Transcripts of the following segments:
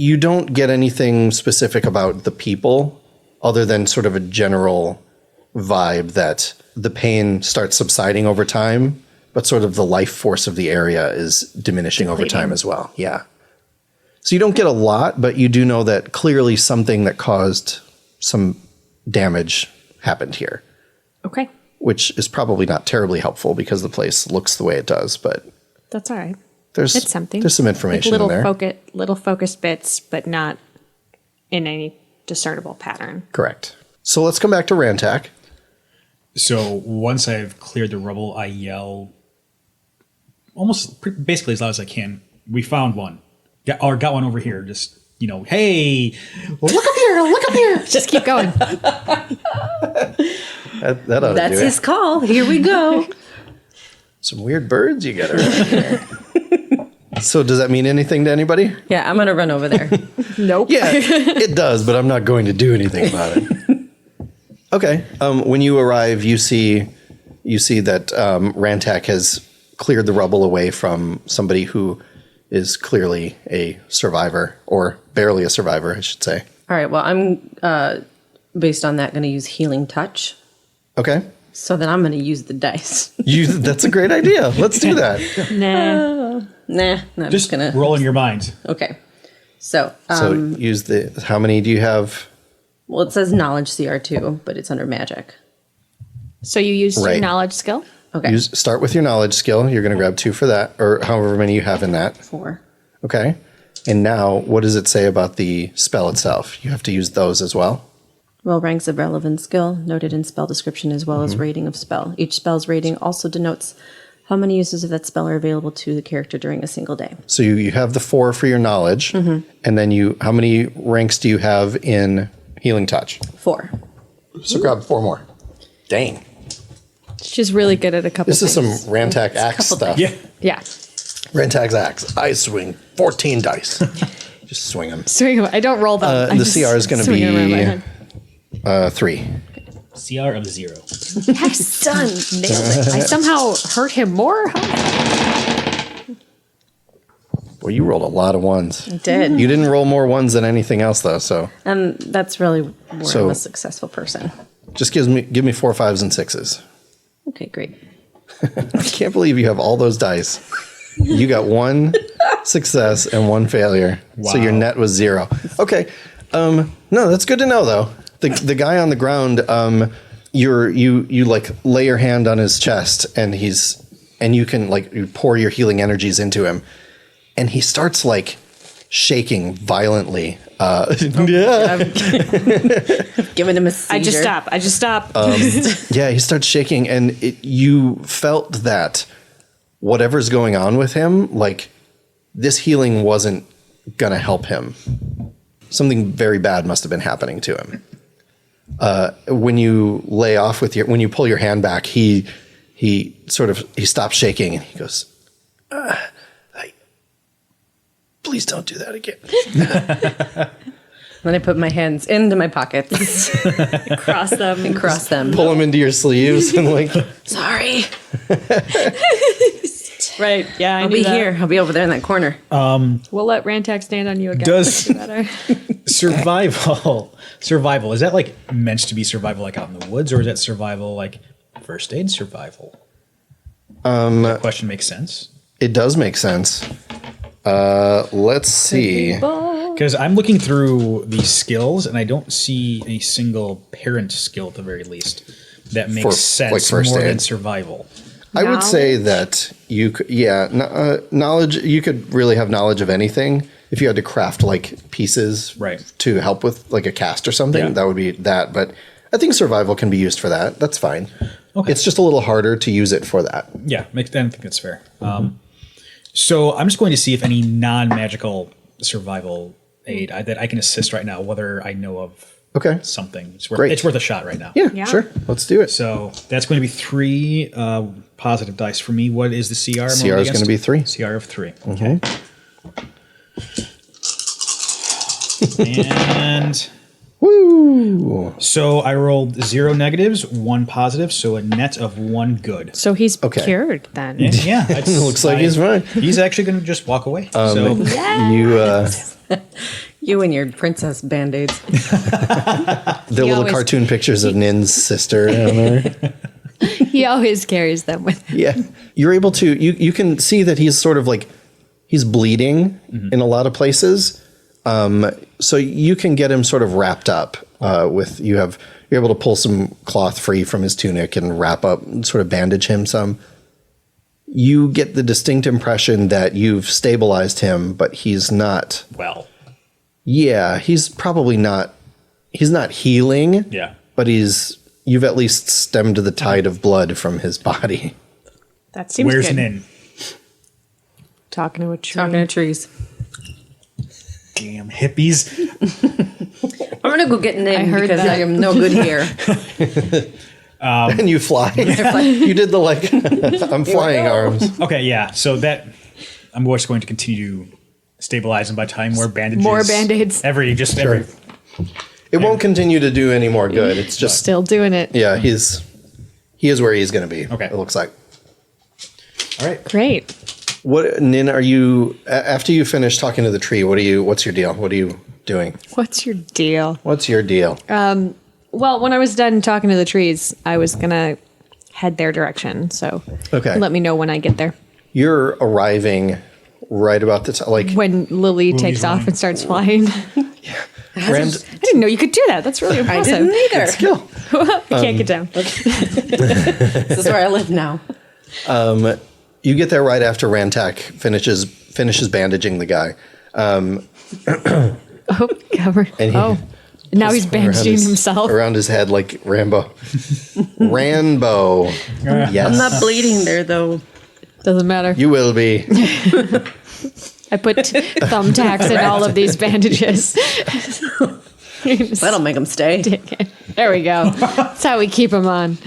You don't get anything specific about the people other than sort of a general vibe that the pain starts subsiding over time, but sort of the life force of the area is diminishing over time as well. Yeah. So you don't get a lot, but you do know that clearly something that caused some damage happened here. Okay. Which is probably not terribly helpful because the place looks the way it does, but that's all right. It's something. There's some information like in there. Little focused bits, but not in any discernible pattern. Correct. So let's come back to Rantak. So once I've cleared the rubble, I yell basically as loud as I can. We found one. Got one over here. Just, hey, well, look up here. Just keep going. That's his call. Here we go. Some weird birds you got around here. So does that mean anything to anybody? Yeah, I'm going to run over there. Nope. Yeah, it does, but I'm not going to do anything about it. Okay. When you arrive, you see that Rantak has cleared the rubble away from somebody who is clearly a survivor, or barely a survivor, I should say. All right, well, I'm, based on that, going to use Healing Touch. Okay. So then I'm going to use the dice. That's a great idea. Let's do that. Nah, I'm just going to... roll in your mind. Okay. So use how many do you have? Well, it says Knowledge CR2, but it's under Magic. So you use your Knowledge skill? Okay. Start with your Knowledge skill. You're going to grab 2 for that, or however many you have in that. 4. Okay. And now, what does it say about the spell itself? You have to use those as well? Well, ranks of relevant skill, noted in spell description as well as rating of spell. Each spell's rating also denotes how many uses of that spell are available to the character during a single day. So you have the 4 for your Knowledge, and then how many ranks do you have in Healing Touch? 4. So grab 4 more. Dang. She's really good at a couple This is things. some Rantak axe stuff. Yeah. Yeah. Rantak's axe. I swing 14 dice. Just swing them. I don't roll them. The CR is going to be 3. CR of 0. Yes, done. Nailed it. I somehow hurt him more? Well, you rolled a lot of ones. I did. You didn't roll more ones than anything else, though, so. And that's really where I'm a successful person. Just give me 4 5s and 6s. Okay, great. I can't believe you have all those dice. You got 1 success and 1 failure. Wow. So your net was 0. Okay. No, that's good to know, though. The guy on the ground, you like lay your hand on his chest, and you can you pour your healing energies into him, and he starts like shaking violently. Yeah. Giving him a seizure. I just stop. Yeah, he starts shaking, and you felt that whatever's going on with him, like this healing wasn't gonna help him. Something very bad must have been happening to him. When you lay off when you pull your hand back, he stops shaking and he goes, please don't do that again. Then I put my hands into my pockets. Cross them. And cross them. Pull them into your sleeves and Sorry. Right. Yeah, I'll be here. I'll be over there in that corner. We'll let Rantak stand on you again. Does better. survival, is that meant to be survival out in the woods, or is that survival first aid survival? That question makes sense. It does make sense. Let's see. Because I'm looking through the skills, and I don't see a single parent skill, at the very least, that makes sense more than survival. I would say that you could, knowledge, you could really have knowledge of anything. If you had to craft pieces to help with a cast or something, that would be that. But I think survival can be used for that. That's fine. Okay. It's just a little harder to use it for that. Yeah, I think that's fair. So I'm just going to see if any non-magical survival aid that I can assist right now, whether I know of something. It's worth a shot right now. Yeah, sure. Let's do it. So that's going to be 3 positive dice for me. What is the CR? CR is going to be 3. CR of 3. Okay. And woo! So I rolled 0 negatives, 1 positive, so a net of 1 good. So he's cured then. Yeah, it looks like he's fine. He's actually going to just walk away. You You and your princess band-aids. The little always- cartoon pictures of Nin's sister down there. He always carries them with him. Yeah. You're able to, you can see that he's sort of like, he's bleeding in a lot of places. So you can get him sort of wrapped up you're able to pull some cloth free from his tunic and wrap up and sort of bandage him some. You get the distinct impression that you've stabilized him, but he's not. Well. Yeah, he's probably not. He's not healing. Yeah. But you've at least stemmed the tide of blood from his body. That seems Where's good. Nin? Talking to a tree. Talking to trees. Damn hippies. I'm going to go get Nin I heard because that. I am no good here. And you fly. You did the I'm flying arms. Okay, yeah. So that I'm just going to continue to stabilize him by tying more bandages. More Band-Aids. Every. It won't continue to do any more good. It's just Still doing it. yeah. He is where he's going to be. Okay. It looks like. All right. Great. What, Nin? Are you after you finish talking to the tree? What's your deal? What are you doing? What's your deal? What's your deal? Well, when I was done talking to the trees, I was going to head their direction. So Okay. let me know when I get there. You're arriving right about the time. Like When Lily takes off flying. and starts flying. Rand, I didn't know you could do that. That's really I impressive. didn't either. skill. I can't get down. This is where I live now. You get there right after Rantak finishes bandaging the guy. Oh, covered. And he- Now he's around bandaging his- himself. around his head like Rambo. Rambo. Yes. I'm not bleeding there, though. Doesn't matter. You will be. I put thumbtacks in all of these bandages. That'll make him stay. There we go. That's how we keep them on.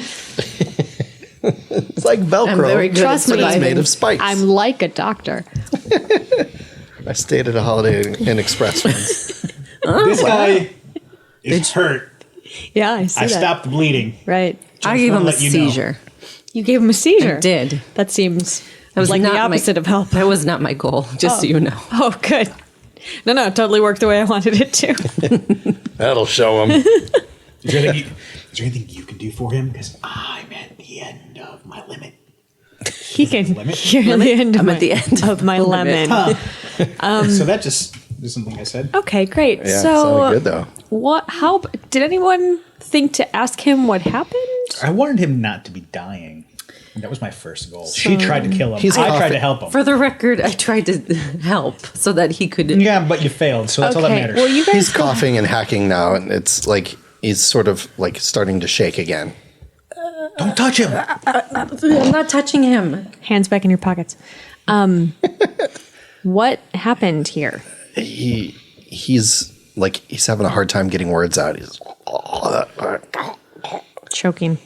It's like Velcro. I'm very good Trust at me. But it's surviving. made of spikes. I'm like a doctor. I stayed at a Holiday Inn Express once. This guy is hurt. Yeah, I see I that. stopped the bleeding. Right. I gave him a let you know. seizure. You gave him a seizure. I did. That seems That was like not the opposite of help. That was not my goal, just so you know. Oh, good. No, it totally worked the way I wanted it to. That'll show him. Is there anything you can do for him? Because I'm at the end of my limit. He can. Limit? You're at the end. I'm at the end of my limit. lemon. So that just is something I said. Okay, great. Yeah, so, sounded good though. what? How did anyone think to ask him what happened? I wanted him not to be dying. That was my first goal. She tried to kill him. He's I tried coughing. to help him. For the record, I tried to help so that he could. Yeah, but you failed, so that's all that matters. Well, you guys. He's coughing and hacking now, and it's like he's sort of like starting to shake again. Don't touch him. I'm not touching him. Hands back in your pockets. What happened here? He's having a hard time getting words out. He's Choking.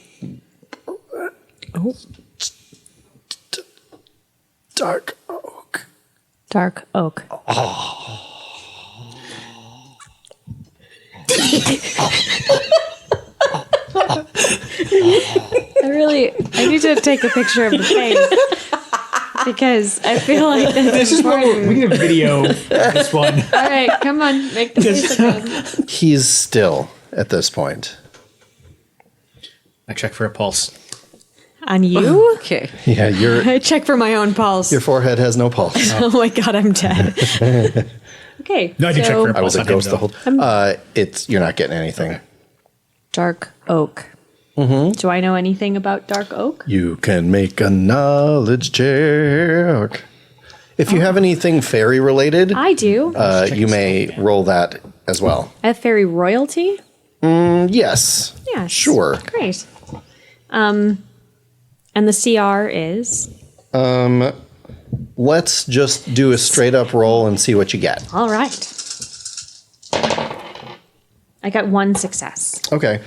Oh, Dark-Oake. Dark-Oake. I need to take a picture of the face because I feel like This is what we need a video of this one. All right, come on, make the face again. He's still at this point. I check for a pulse. On you? Okay. Yeah, I check for my own pulse. your forehead has no pulse. Oh my god, I'm dead. Okay. No, I did check for a I was a on him, ghost the though. whole. You're not getting anything. Dark-Oake. Do I know anything about Dark-Oake? You can make a knowledge check. If you have anything fairy related, I do. you may roll that as well. I have fairy royalty. Yes. Yes. Sure. Great. And the CR is Let's just do a straight up roll and see what you get. all right. I got one success. Okay.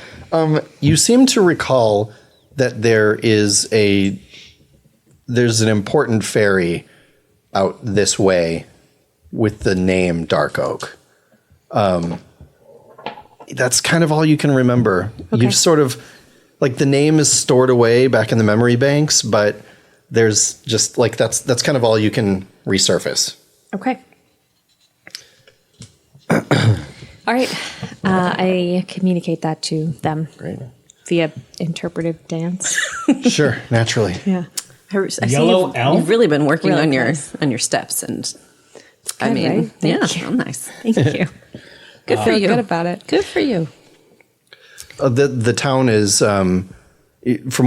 You seem to recall that there's an important fairy out this way with the name Dark-Oake. That's kind of all you can remember. Okay. You've sort of like the name is stored away back in the memory banks, but there's just like that's kind of all you can resurface. Okay. All right. I communicate that to them Great. via interpretive dance. Sure, naturally. Yeah. I see Yellow elf? you've really been working Really on nice. your steps, and I Good, mean, right? Thank you. real nice. Thank you. Good for you. Good about it. Good for you. The town is, from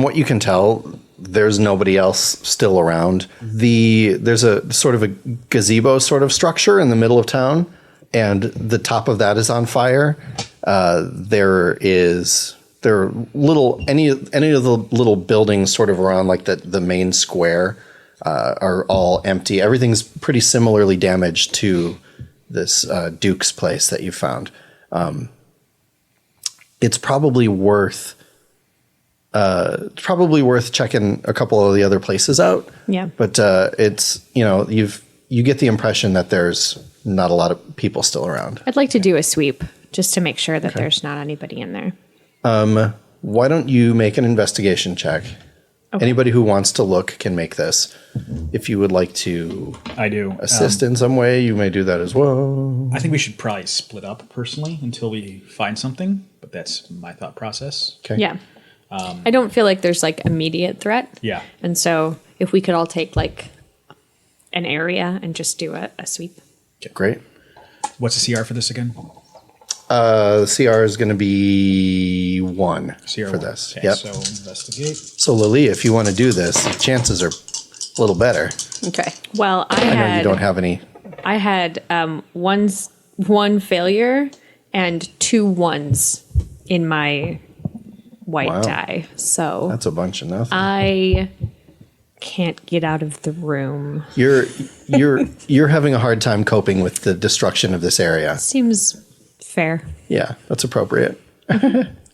what you can tell, there's nobody else still around. There's a sort of a gazebo sort of structure in the middle of town, and the top of that is on fire. There are little any of the little buildings sort of around like the main square are all empty. Everything's pretty similarly damaged to this Duke's place that you found. It's probably worth checking a couple of the other places out. Yeah. But it's you get the impression that there's not a lot of people still around. I'd like to do a sweep just to make sure that there's not anybody in there. Why don't you make an investigation check? Okay. Anybody who wants to look can make this. If you would like to I do. assist in some way, you may do that as well. I think we should probably split up personally until we find something, but that's my thought process. Okay. Yeah. I don't feel like there's like immediate threat. Yeah. And so if we could all take like an area and just do a sweep. Great. What's the CR for this again? The CR is going to be 1 CR for one. this. Okay, Yep. So investigate. So Lilea, if you want to do this, the chances are a little better. Okay. Well, I know you don't have any. I had one failure and 2 ones in my white Wow. die. So That's a bunch of nothing. I can't get out of the room. You're having a hard time coping with the destruction of this area. Seems fair. Yeah, that's appropriate.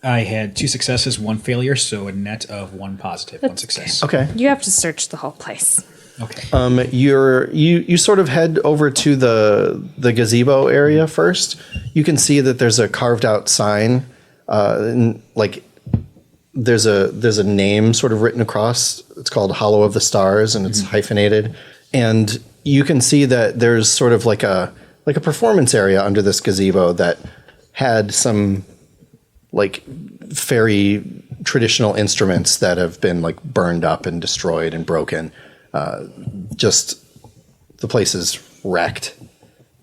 I had 2 successes, 1 failure, so a net of 1 positive, 1 success. Okay. You have to search the whole place. Okay. You sort of head over to the gazebo area first. You can see that there's a carved out sign, there's a name sort of written across. It's called Hollow of the Stars, and it's hyphenated. And you can see that there's sort of like a performance area under this gazebo that had some like fairy traditional instruments that have been like burned up and destroyed and broken. Just the place is wrecked,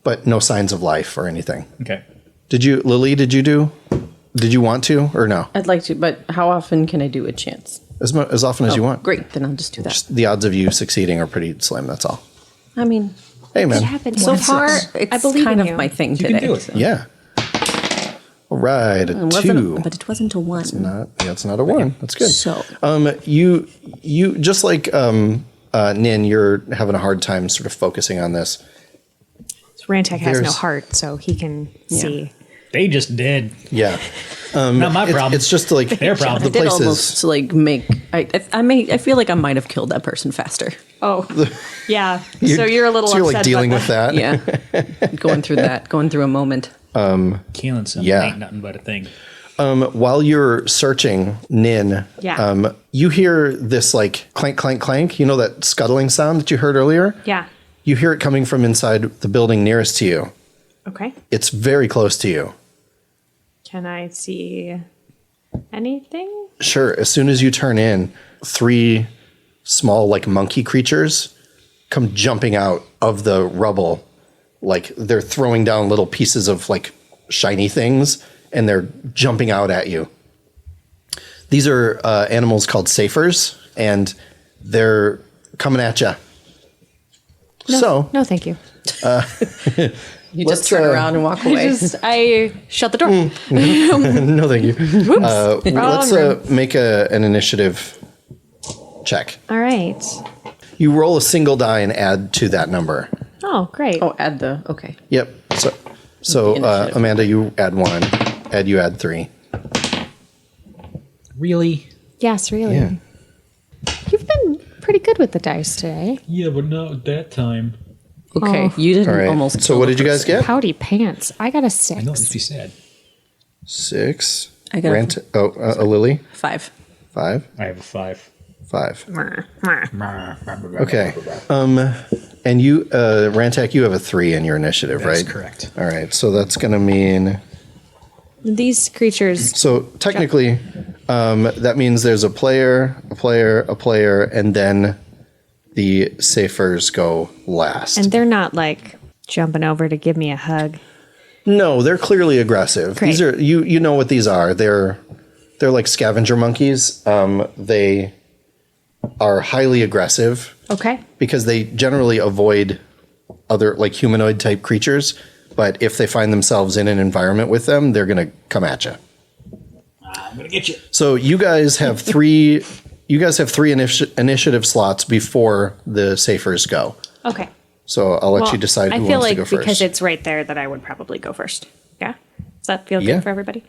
but no signs of life or anything. Okay. Did you want to or no? I'd like to, but how often can I do a chance? As often as you want. Great, then I'll just do that. Just the odds of you succeeding are pretty slim. That's all. I mean, Hey, man. happened so once. far, I it's believe kind in of you. my thing You today. can do it. so. Yeah. All right, a It 2. but it wasn't a 1. It's not a 1. That's good. So You just like Nin, you're having a hard time sort of focusing on this. Rantek has no There's- heart, so he can see. They just did. Yeah. Not my problem. It's just like Their problem. The I did place almost is like make. I feel like I might have killed that person faster. Oh, yeah. So you're a little so you're upset like dealing about with that. Yeah, going through a moment. Killing something Yeah. ain't nothing but a thing. While you're searching, Nin, Yeah. you hear this like clank, clank, clank. You know that scuttling sound that you heard earlier? Yeah. You hear it coming from inside the building nearest to you. Okay. It's very close to you. Can I see anything? Sure. As soon as you turn in, 3 small like monkey creatures come jumping out of the rubble. Like they're throwing down little pieces of like shiny things and they're jumping out at you. These are animals called saphers and they're coming at you. No, no, thank you. You Let's, just turn around and walk away. I shut the door. No, thank you. Let's wrong make an initiative check. All right. You roll a single die and add to that number. Oh, great. Oh, add the okay. Yep. So Initiative. Amanda, you add 1. Ed, you add 3. Really? Yes, really. Yeah. You've been pretty good with the dice today. Yeah, but not at that time. Okay, Oh. you didn't All right. almost. So kill what the did you guys person. get? Howdy pants. I got a I know, it 6. makes me sad. 6. I got a- a Lily. 5. 5. I have a 5. 5. Mwah, mwah. Okay. And you, Rantak, you have a 3 in your initiative, right? That's correct. All right, so that's going to mean... These creatures. So technically, that means there's a player, and then the Safers go last. And they're not like jumping over to give me a hug. No, they're clearly aggressive. Great. These are you know what these are. They're like scavenger monkeys. They are highly aggressive. Okay. Because they generally avoid other like humanoid type creatures, but if they find themselves in an environment with them, they're going to come at you. I'm going to get you. So you guys have 3 initiative slots before the Safers go. Okay. So I'll let you decide who I feel wants like to go first. because it's right there that I would probably go first. Yeah? Does that feel Yeah. good for everybody?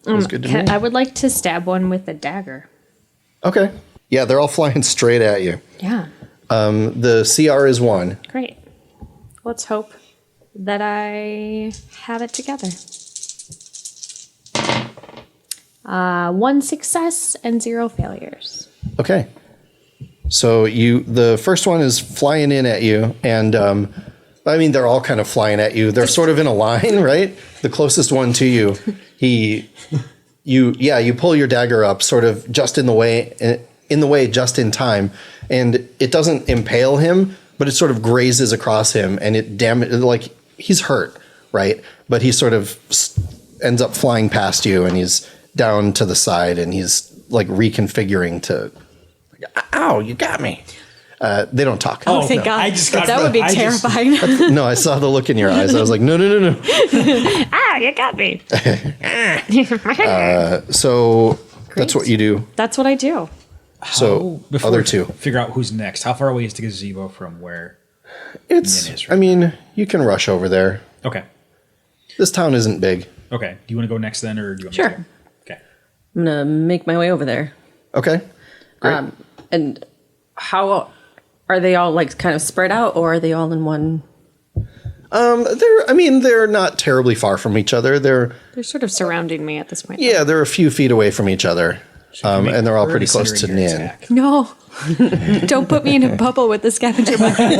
Feels good to me. I would like to stab one with a dagger. Okay. Yeah, they're all flying straight at you. Yeah. The CR is 1. Great. Let's hope that I have it together. 1 success and 0 failures. Okay. So the first one is flying in at you, and I mean they're all kind of flying at you. They're sort of in a line, right? The closest one to you, you pull your dagger up, sort of just in the way, just in time, and it doesn't impale him, but it sort of grazes across him, and like he's hurt, right? But he sort of ends up flying past you, and he's down to the side, and he's like reconfiguring to. Ow, you got me. They don't talk. Oh, thank God. That would be terrifying. No, I saw the look in your eyes. I was like, no. You got me. So that's what you do. That's what I do. So Before other we 2. Figure out who's next. How far away is the gazebo from where It's, Min is I mean, you can rush over there. Okay. This town isn't big. Okay. Do you want to go next then, or do you want Sure. me to? Okay. I'm going to make my way over there. Okay, great. And how are they all like kind of spread out, or are they all in one? They're not terribly far from each other. They're sort of surrounding me at this point. Yeah, they're a few feet away from each other. And they're all pretty close to Considering your Nin. attack. No. Don't put me in a bubble with the scavenger monkeys.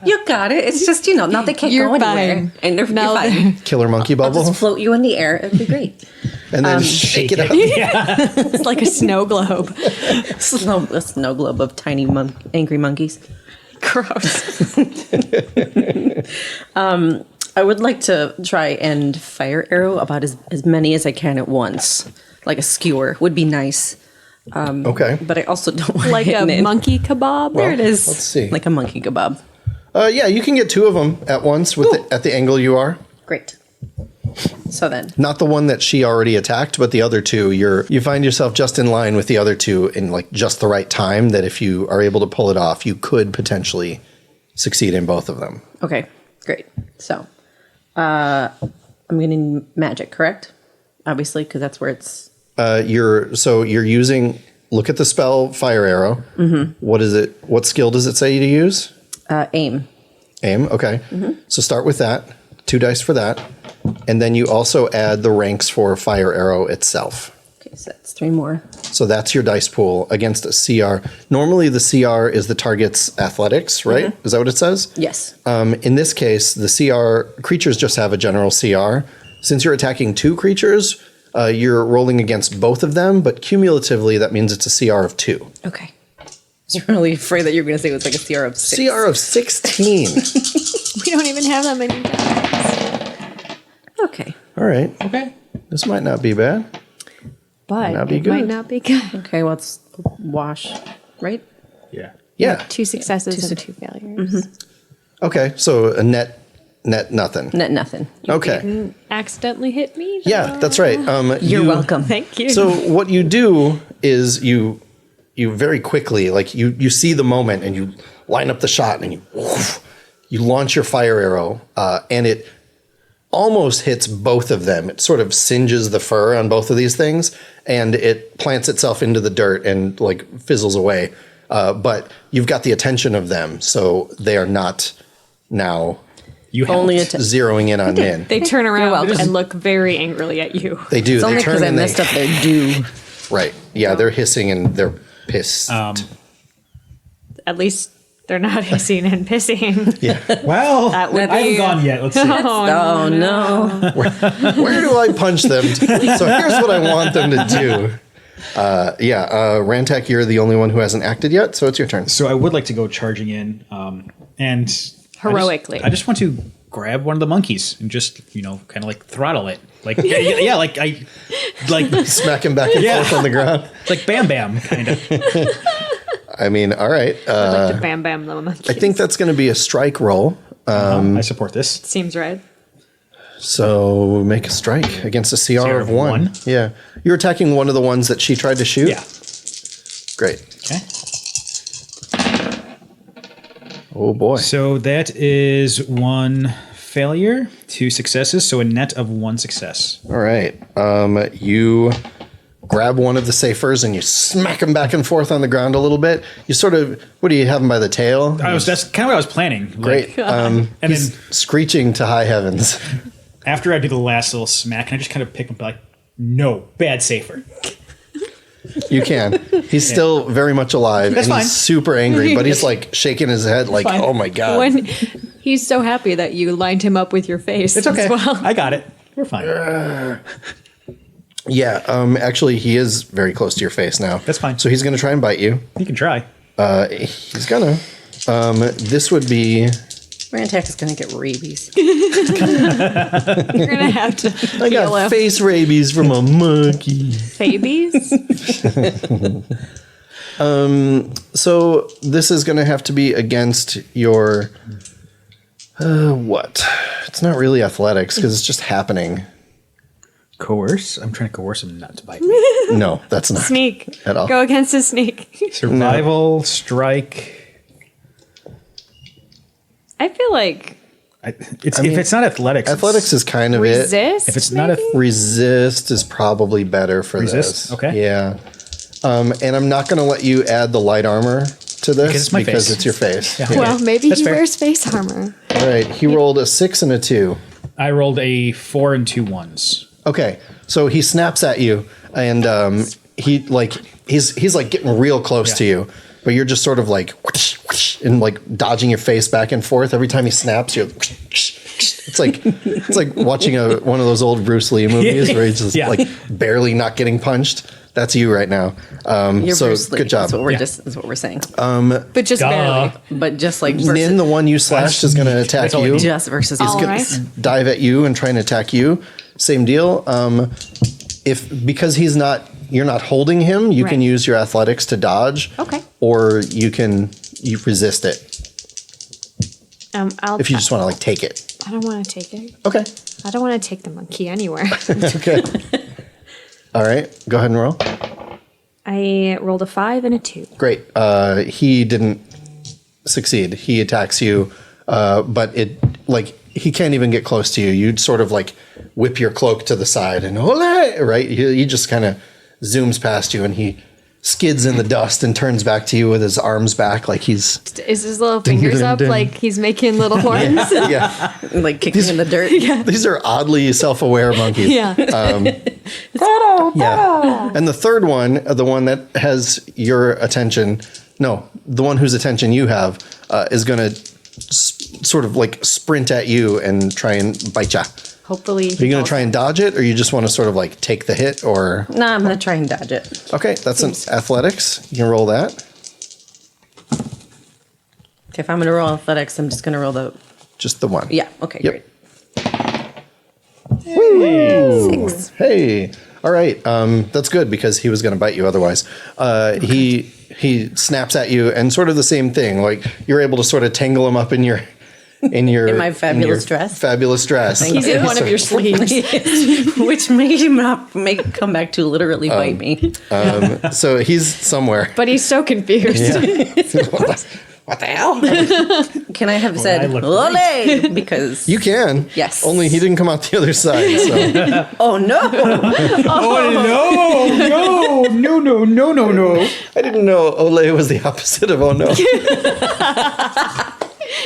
You got it. It's just now they can't You're go anywhere, fine. and you're No, fine. Killer monkey I'll bubble, just float you in the air. It'd be great. and then shake it up. It's like a snow globe. A snow globe of tiny angry monkeys. Gross. I would like to try and fire arrow about as many as I can at once. Like a skewer would be nice. Okay. But I also don't want Like to hit a Nin. monkey kebab. There it is. Let's see. Like a monkey kebab. Yeah, you can get 2 of them at once at the angle you are. Great. So then, Not the one that she already attacked, but the other 2. You find yourself just in line with the other 2 in like just the right time. That if you are able to pull it off, you could potentially succeed in both of them. okay, great. So, I'm getting magic, correct? Obviously, because that's where it's. You're using. Look at the spell fire arrow. Mm-hmm. What is it? What skill does it say to use? Aim. Aim. Okay. Mm-hmm. So start with that. 2 dice for that, and then you also add the ranks for fire arrow itself. Okay, so that's 3 more. So that's your dice pool against a CR. Normally, the CR is the target's athletics, right? Mm-hmm. Is that what it says? Yes. In this case, the CR creatures just have a general CR. Since you're attacking 2 creatures, you're rolling against both of them, but cumulatively, that means it's a CR of 2. Okay. I was really afraid that you were going to say it was like a CR of 6. CR of 16. We don't even have that many guys. Okay. All right. Okay. This might not be bad. But not be it good. might not be good. Okay, well, it's wash, right? Yeah. Yeah. 2 successes and 2 failures. Okay. So a net nothing. Nothing. Okay. Accidentally hit me. Yeah, that's right. You're welcome. Thank you. So what you do is you very quickly, like you see the moment and you line up the shot and you launch your fire arrow and it almost hits both of them. It sort of singes the fur on both of these things and it plants itself into the dirt and like fizzles away. But you've got the attention of them, so they are not now You have Only zeroing in on Min. they turn around welcome. and look very angrily at you. They do. It's They only turn because I and they messed up their do. right. Yeah, they're hissing and they're pissed. At least They're not hissing and pissing. Yeah. Well, That would I haven't be- gone yet. Let's see. Oh, no. Where do I punch them? So here's what I want them to do. Rantak, you're the only one who hasn't acted yet, so it's your turn. So I would like to go charging in, and Heroically. I just want to grab one of the monkeys and just kind of like throttle it, like yeah, like Smack him back and forth on the ground. like Bam Bam kind of. I mean, all right. Like the Bam Bam little monkey. I think that's going to be a strike roll. I support this. Seems right. So make a strike against a CR CR of of 1. one? Yeah. You're attacking one of the ones that she tried to shoot? Yeah. Great. Okay. Oh, boy. So that is 1 failure, 2 successes, so a net of 1 success. All right. You grab one of the safers and you smack him back and forth on the ground a little bit. You sort of, what do you have him by the tail? That's kind of what I was planning. Great. And He's then screeching to high heavens. after I do the last little smack, and I just kind of pick him like, no, bad safer. You can. He's still very much alive. That's and fine. He's super angry, but he's like shaking his head like, fine. oh my God. When he's so happy that you lined him up with your face It's okay. as well. I got it. We're fine. Yeah, actually, he is very close to your face now. That's fine. So he's going to try and bite you. You can try. He's gonna. This would be. Rantak is going to get rabies. You're going to have to I heal got him. face rabies from a monkey. Babies? So this is going to have to be against your. What? It's not really athletics because it's just happening. Coerce? I'm trying to coerce him not to bite me. No, that's not. Sneak. At all. Go against a sneak. Survival, strike. I feel like If it's not athletics, Athletics is kind of it. resist. If it's not maybe? Resist is probably better for Resist? this. Okay. Yeah. And I'm not going to let you add the light armor to this Because it's my face. it's your face. Yeah. Well, maybe That's he fair. wears face armor. All right. He rolled a 6 and a 2. I rolled a 4 and 2 1s. Okay, so he snaps at you, and he's like getting real close to you, but you're just sort of like whoosh, whoosh, and like dodging your face back and forth every time he snaps. You're whoosh, whoosh, whoosh. It's like watching one of those old Bruce Lee movies where he's just Yeah. like barely not getting punched. That's you right now. You're So Bruce Lee. good job. That's what we're Yeah. that's what we're saying. But just barely. But just like Nin, the one you slashed, is going to attack That's all I you. need. just versus All Gonna right. dive at you and try and attack you. Same deal. Because you're not holding him, you can Right. use your athletics to dodge. Okay. Or you resist it I'll if you just want to like take it. I don't want to take it. Okay. I don't want to take the monkey anywhere. Okay. All right. Go ahead and roll. I rolled a 5 and a 2. Great. He didn't succeed. He attacks you, but he can't even get close to you. You'd sort of like whip your cloak to the side and ole, right? He just kind of zooms past you and he skids in the dust and turns back to you with his arms back like he's Is his little fingers up ding. like he's making little horns? yeah. like kicking in the dirt. These are oddly self-aware monkeys. Yeah. Yeah. And the third one, the one that has your attention, no, the one whose attention you have, is going to sort of like sprint at you and try and bite ya. Hopefully. Are you going to try and dodge it, or you just want to sort of like take the hit, or? No, I'm going to try and dodge it. Okay, that's an athletics. You can roll that. Okay, if I'm going to roll athletics, I'm just going to roll the. Just the one. Yeah, okay, Yep. great. 6. Hey. All right. That's good because he was going to bite you otherwise. He snaps at you and sort of the same thing. Like you're able to sort of tangle him up in your In my fabulous dress? Fabulous dress. He's in one of your sleeves. Which made him not come back to literally bite me. So he's somewhere. But he's so confused. What the hell? Can I have said I look "Ole"? Because You can. Yes. Only he didn't come out the other side. So. oh no, Oh no! I didn't know Ole was the opposite of oh no.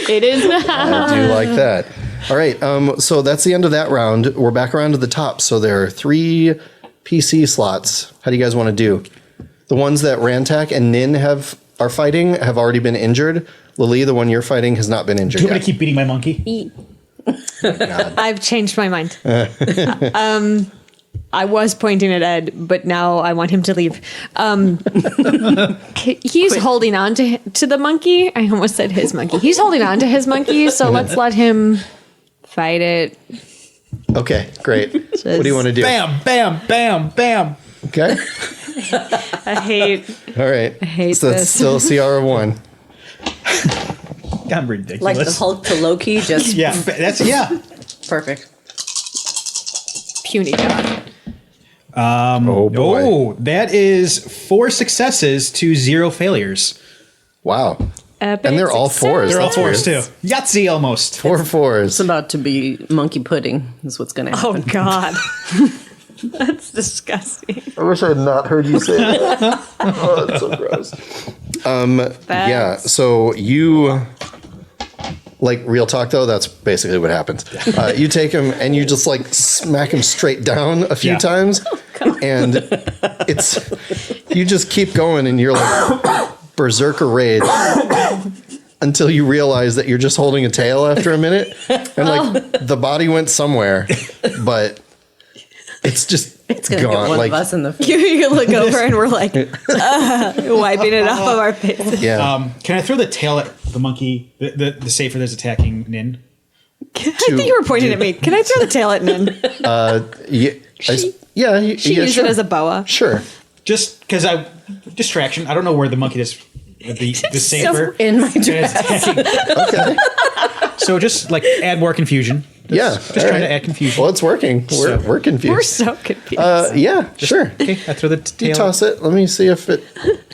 It is now. I do like that. All right. So that's the end of that round. We're back around to the top. So there are 3 PC slots. How do you guys want to do? The ones that Rantak and Nin are fighting have already been injured. Lilea, the one you're fighting, has not been injured Do you want yet. me to keep beating my monkey? I've changed my mind. I was pointing at Ed, but now I want him to leave. He's holding on to the monkey. I almost said his monkey. He's holding on to his monkey, so let's let him fight it. Okay, great. What do you want to do? Bam, bam, bam, bam. Okay. I hate All right. I hate So that's this. still CR of 1. I'm ridiculous. Like the Hulk to Loki, just Yeah, yeah. perfect. puny God. Oh, boy. Oh, that is 4 successes to 0 failures. Wow. Epic And they're all success. fours. They're all That's fours weird. too. Yahtzee almost. 4 4s. It's about to be monkey pudding. Is what's going to Oh happen. God. That's disgusting. I wish I had not heard you say that. Oh, that's so gross. Yeah, so you, like, real talk though, that's basically what happens. You take him and you just like smack him straight down a few Yeah. times, and you just keep going, and you're like berserker rage until you realize that you're just holding a tail after a minute, and like the body went somewhere, but it's just It's going to gone. get one like, of us in the face. You look over and we're like wiping it off of our faces. yeah. Can I throw the tail at the monkey, the safer that's attacking Nin? I think you were pointing at me. Can I throw the tail at Nin? Yeah, She used it as a boa. Sure. Just because distraction. I don't know where the monkey is. The safer. In my And it's dress. attacking. Okay. So just like add more confusion. Just trying to add confusion. Well, it's working. We're So- confused. We're so confused. Yeah, sure. Okay, I throw the You tail. toss it. Let me see if it.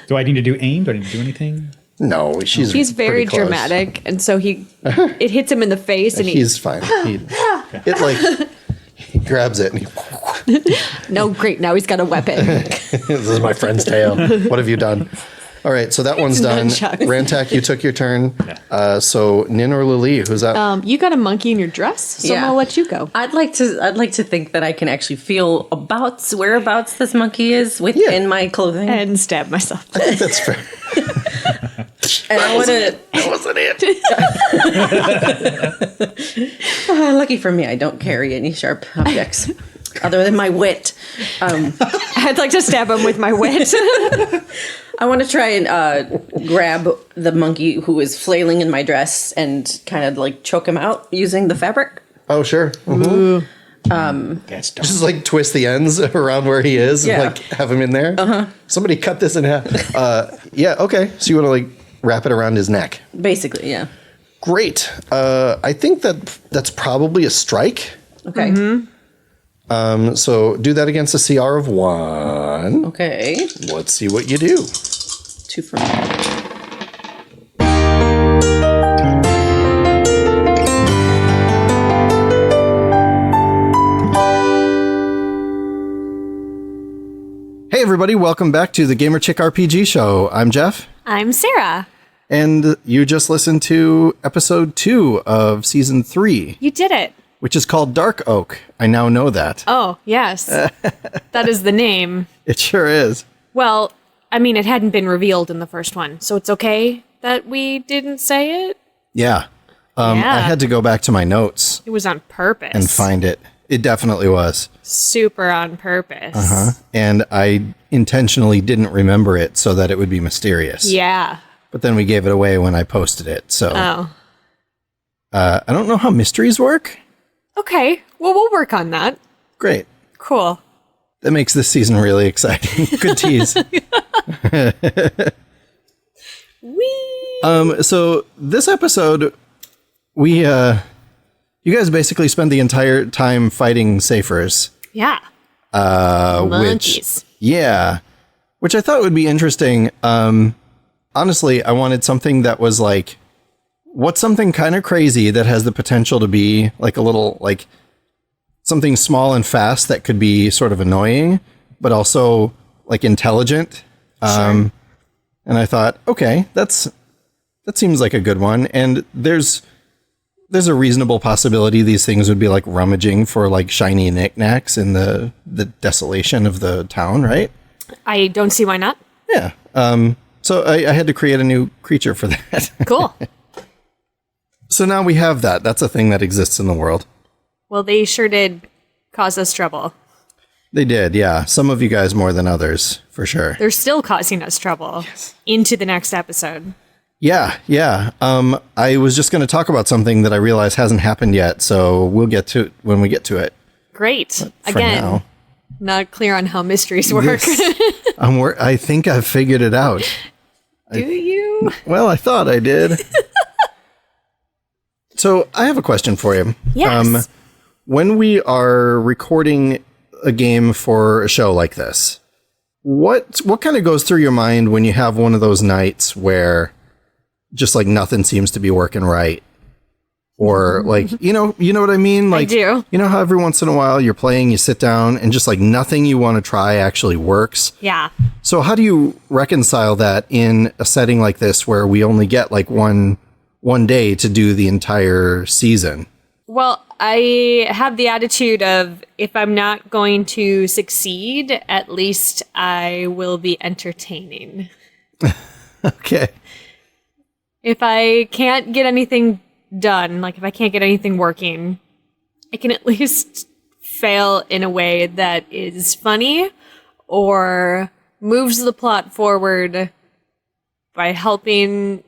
Do I need to do aim? Do I need to do anything? No, she's. He's very pretty close. dramatic, and so it hits him in the face, and He's fine. It like he grabs it and no, great, now he's got a weapon. this is my friend's tail. What have you done? All right, so that one's done. Nunchucks. Rantak, you took your turn. So Nin or Lilea, who's up? You got a monkey in your dress, so Yeah. I'll let you go. I'd like to think that I can actually feel about whereabouts this monkey is within my clothing. And stab myself. I think that's fair. And I want to. That wasn't it. Lucky for me, I don't carry any sharp objects other than my wit. I'd like to stab him with my wit. I want to try and grab the monkey who is flailing in my dress and kind of like choke him out using the fabric. Oh, sure. That's dumb. Just like twist the ends around where he is Yeah. and like have him in there. Somebody cut this in half. Yeah, okay. So you want to like wrap it around his neck. Basically, yeah. Great. I think that's probably a strike. Okay. So do that against a CR of 1. Okay. Let's see what you do. 2 for me. Hey everybody, welcome back to the Gamer Chick RPG show. I'm Jeff, I'm Sarah. and you just listened to episode 2 of season 3, You did it. which is called Dark-Oake. I now know that. Oh, yes. That is the name. It sure is. Well, I mean, it hadn't been revealed in the first one, so it's okay that we didn't say it. Yeah. I Yeah. had to go back to my notes It was on purpose. and find it. It definitely was. Super on purpose. And I intentionally didn't remember it so that it would be mysterious. Yeah. But then we gave it away when I posted it. So Oh. I don't know how mysteries work. Okay. Well, we'll work on that. Great. Cool. That makes this season really exciting. Good tease. Whee! So this episode, we you guys basically spend the entire time fighting Saphers. Yeah. Which which I thought would be interesting. Honestly, I wanted something that was like, what's something kind of crazy that has the potential to be like a little like something small and fast that could be sort of annoying, but also like intelligent. Sure. And I thought, okay, that seems like a good one. And there's a reasonable possibility these things would be like rummaging for like shiny knickknacks in the desolation of the town, right? I don't see why not. Yeah. So I had to create a new creature for that. Cool. So now we have that. That's a thing that exists in the world. Well, they sure did cause us trouble. They did, yeah. Some of you guys more than others, for sure. They're still causing us trouble into the next episode. Yeah. I was just going to talk about something that I realize hasn't happened yet, so we'll get to it when we get to it. Great. But Again, not clear on how mysteries work. I think I've figured it out. Do you? Well, I thought I did. So I have a question for you. Yes. When we are recording a game for a show like this, what kind of goes through your mind when you have one of those nights where just like nothing seems to be working right? Or like, you know what I mean? Like, I do. You know how every once in a while you're playing, you sit down and just like nothing you want to try actually works? Yeah. So how do you reconcile that in a setting like this where we only get like one day to do the entire season? Well, I have the attitude of if I'm not going to succeed, at least I will be entertaining. Okay. If I can't get anything done, like if I can't get anything working, I can at least fail in a way that is funny or moves the plot forward by helping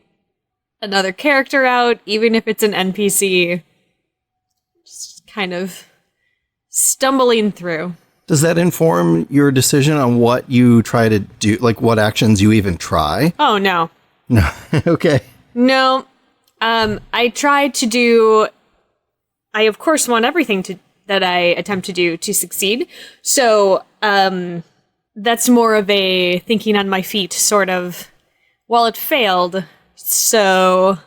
another character out, even if it's an NPC. Just kind of stumbling through. Does that inform your decision on what you try to do, like what actions you even try? Oh, no. No. Okay. No. I try to do... I, of course, want everything that I attempt to do to succeed. So, that's more of a thinking on my feet sort of... Well, it failed, so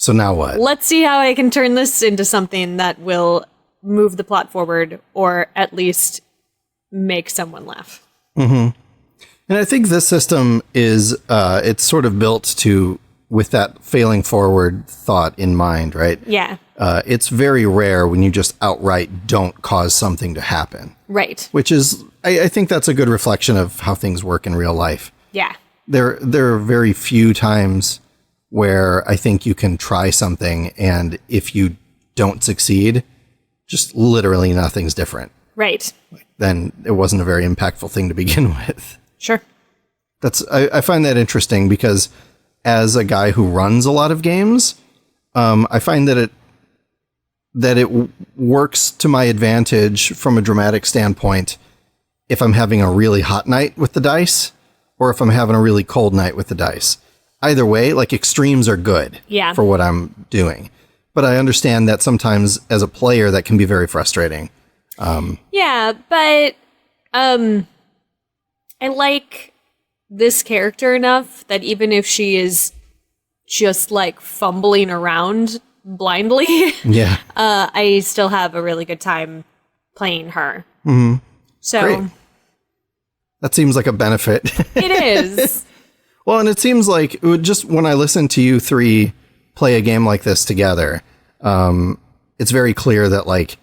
now what? Let's see how I can turn this into something that will move the plot forward or at least make someone laugh. Mm-hmm. And I think this system is, it's sort of built with that failing forward thought in mind, right? Yeah. It's very rare when you just outright don't cause something to happen. Right. Which is, I think that's a good reflection of how things work in real life. Yeah. There are very few times where I think you can try something and if you don't succeed, just literally nothing's different. Right. Then it wasn't a very impactful thing to begin with. Sure. I find that interesting because as a guy who runs a lot of games, I find that it works to my advantage from a dramatic standpoint if I'm having a really hot night with the dice or if I'm having a really cold night with the dice. Either way, like extremes are good for what I'm doing. But I understand that sometimes as a player that can be very frustrating. Yeah, but I like this character enough that even if she is just like fumbling around blindly, I still have a really good time playing her. Mm-hmm. So great. That seems like a benefit. It is. Well, and it seems like it would just when I listen to you three play a game like this together, it's very clear that like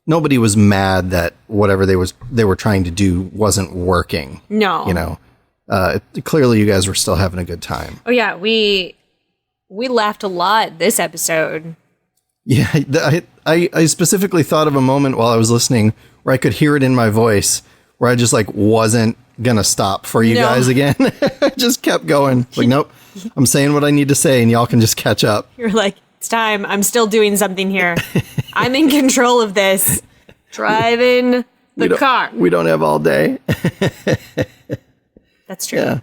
nobody was mad that whatever they were trying to do wasn't working. No. You know, clearly you guys were still having a good time. Oh yeah, we laughed a lot this episode. Yeah, I specifically thought of a moment while I was listening where I could hear it in my voice where I just like wasn't gonna stop for you guys again. I just kept going. Like, nope, I'm saying what I need to say and y'all can just catch up. You're like, it's time. I'm still doing something here. I'm in control of this. Driving the car. We don't have all day. That's true. Yeah.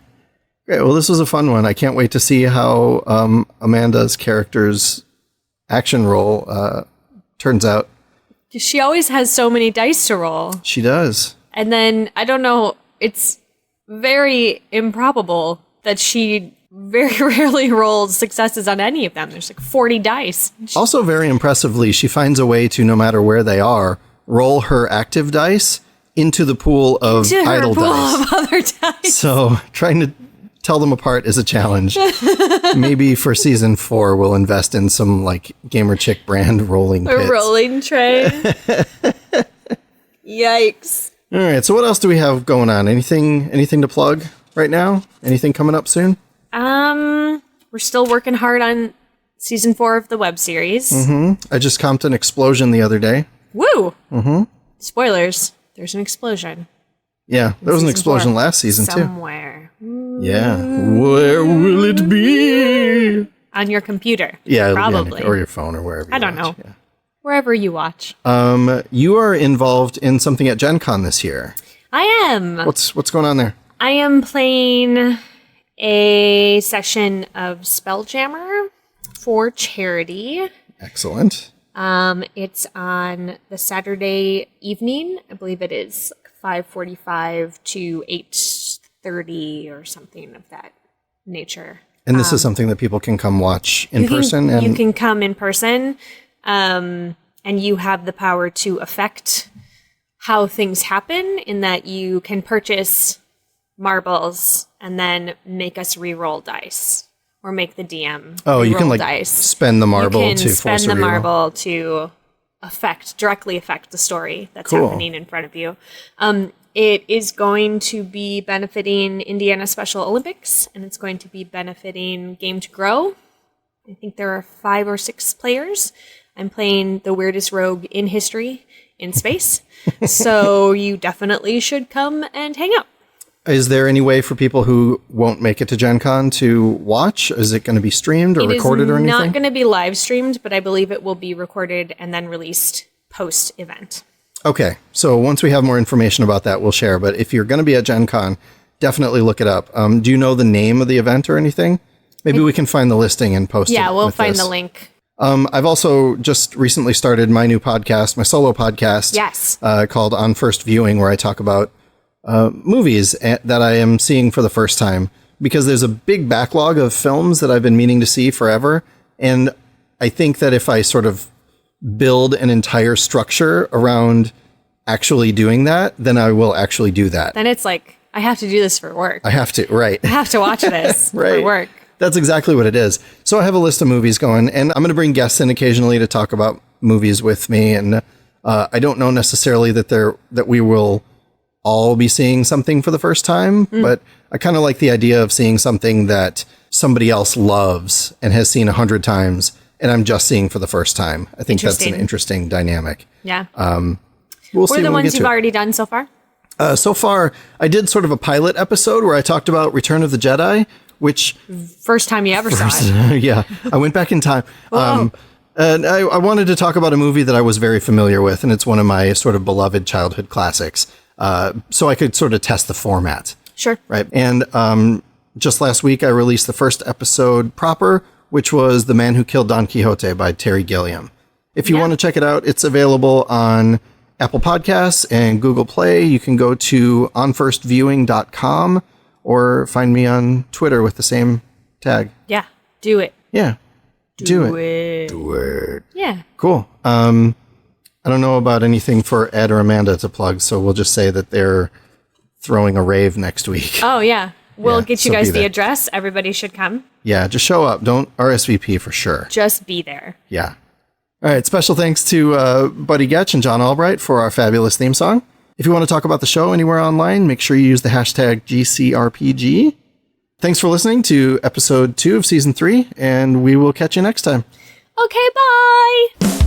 Great. Well, this was a fun one. I can't wait to see how Amanda's character's action roll turns out. She always has so many dice to roll. She does. And then, I don't know, it's very improbable that she very rarely rolls successes on any of them. There's like 40 dice. Also, very impressively, she finds a way to, no matter where they are, roll her active dice into the pool of idle dice. Of other dice. So, trying to tell them apart is a challenge. Maybe for season 4, we'll invest in some like Gamer Chick brand rolling pits. A rolling tray. Yikes. All right. So what else do we have going on? Anything to plug right now? Anything coming up soon? We're still working hard on season 4 of the web series. I just comped an explosion the other day. Woo! Spoilers. There's an explosion. Yeah, there was an explosion 4. last season, Somewhere. Yeah. Where will it be? On your computer. Yeah, probably. Or your phone or wherever. I don't know. Yeah. Wherever you watch. You are involved in something at Gen Con this year. I am. What's going on there? I am playing a session of Spelljammer for charity. Excellent. It's on the Saturday evening. I believe it is 5:45 to 8:30 or something of that nature. And this is something that people can come watch in person? You can come in person, and you have the power to affect how things happen in that you can purchase marbles and then make us re-roll dice. Or make the DM you can like dice. spend the marble you can to spend force a the reroll. marble to directly affect the story that's happening in front of you. It is going to be benefiting Indiana Special Olympics, and it's going to be benefiting Game to Grow. I think there are 5 or 6 players. I'm playing the weirdest rogue in history in space, so you definitely should come and hang out. Is there any way for people who won't make it to Gen Con to watch? Is it going to be streamed or recorded or anything? It's not going to be live streamed, but I believe it will be recorded and then released post-event. Okay, so once we have more information about that, we'll share. But if you're going to be at Gen Con, definitely look it up. Do you know the name of the event or anything? Maybe we can find the listing and post it. Yeah, we'll find the link. I've also just recently started my new podcast, my solo podcast. Yes. Called On First Viewing, where I talk about movies that I am seeing for the first time, because there's a big backlog of films that I've been meaning to see forever. And I think that if I sort of build an entire structure around actually doing that, then I will actually do that. Then it's like, I have to do this for work. I have to, right. I have to watch this for work. That's exactly what it is. So I have a list of movies going, and I'm going to bring guests in occasionally to talk about movies with me. And I don't know necessarily that we will all be seeing something for the first time, but I kind of like the idea of seeing something that somebody else loves and has seen 100 times, and I'm just seeing for the first time. I think that's an interesting dynamic. Yeah. We'll see what are the when we ones get you've to it. already done so far? So far, I did sort of a pilot episode where I talked about Return of the Jedi, which... First time you ever saw it. Yeah, I went back in time. And I wanted to talk about a movie that I was very familiar with, and it's one of my sort of beloved childhood classics. So I could sort of test the format. Sure. Right. And just last week, I released the first episode proper, which was The Man Who Killed Don Quixote by Terry Gilliam. If you want to check it out, it's available on Apple Podcasts and Google Play. You can go to onfirstviewing.com or find me on Twitter with the same tag. Yeah. Do it. Yeah. Do it. Yeah. Cool. I don't know about anything for Ed or Amanda to plug, so we'll just say that they're throwing a rave next week. Oh, yeah. We'll get you so guys be the there. address. Everybody should come. Yeah, just show up. Don't RSVP for sure. Just be there. Yeah. All right. Special thanks to Buddy Goettsch and John Albright for our fabulous theme song. If you want to talk about the show anywhere online, make sure you use the hashtag GCRPG. Thanks for listening to episode 2 of season 3, and we will catch you next time. Okay, bye.